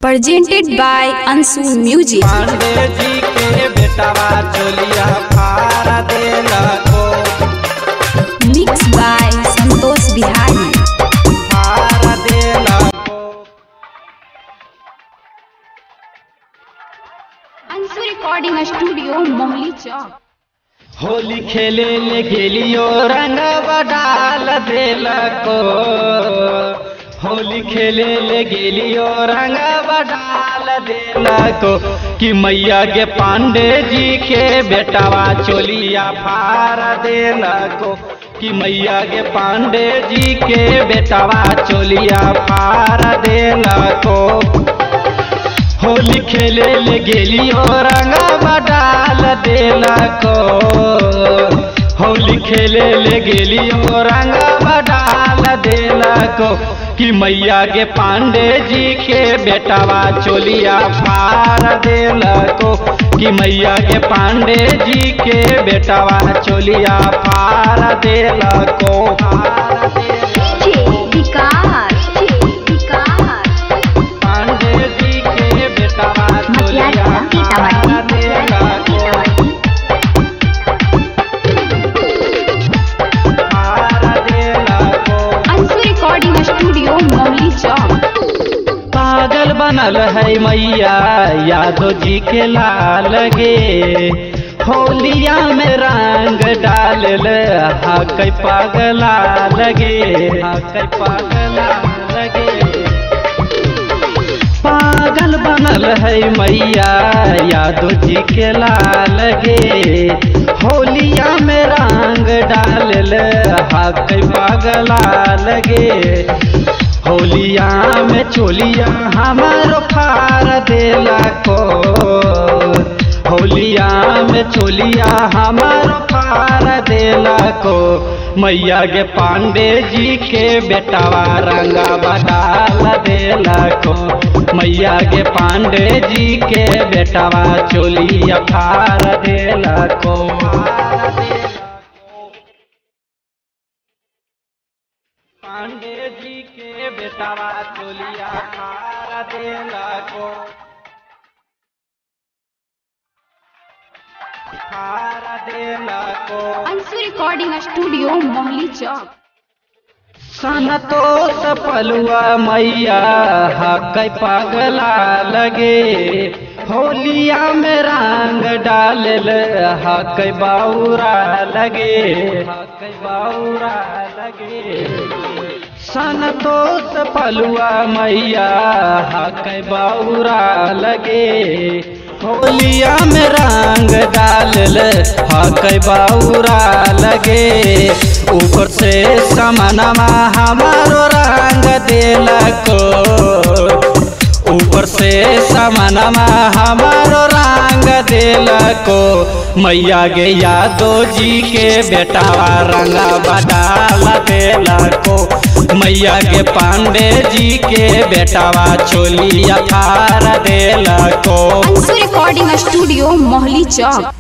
Presented by Ansu Music। Pandey ji के बेटावा चोलिया फारा देला को Mixed by संतोष बिहारी। फारा देला को अंशु रिकॉर्डिंग स्टूडियो मोहली चौक। होली खेले ले गेलियो रंग डाल देला को होली खेले ले गेलियो रंग डाल देला को कि मैया के पांडे जी के बेटावा चोलिया फारा देला को कि मैया के पांडे जी के बेटावा चोलिया फारा देला को होली खेले ले गेलियो रंग डाल देला को होली खेले ले गेलियो रंग डाल देला को कि मैया के पांडे जी के बेटावा चोलिया फार देला को कि मैया के पांडे जी के बेटावा चोलिया फार देला को पांडे जी के बेटावा चोलिया फार देला को स्टूडियो मोहली चौक। पागल बनल है मैया यादव जी के लाल गे होलिया में रंग डाल हक पागला लगे हक पागला लगे पागल बनल है मैया यादव जी के लाल गे होलिया में रंग डाल हक पागला लगे होलिया में चोलिया हमारो फार देला को होलिया में चोलिया हमारो फार देला को मैया के पांडे जी के बेटावा रंगा डाल देला को मैया के पांडे जी के बेटावा चोलिया फार देला को पांडे जी के बेटावा चोलिया फार देला को फार देला को अंशु रिकॉर्डिंग स्टूडियो मोहली चौक। संतोष पलुआ मैया हक पागला लगे होलिया में रंग डाल हक बाउरा लगे हक बाउरा लगे संतोष पलुआ मैया हक बाउरा लगे होलिया में रंग डाल हक बाउरा लगे ऊपर से समनमा हमारो रंग देला को ऊपर से समनमा हमारो रंग देला को मैया गे यादव जी के बेटावा रंगा डाल देला को मैया के पांडे जी के बेटावा चोलिया फार देला को अंशु रिकॉर्डिंग स्टूडियो मोहली चौक।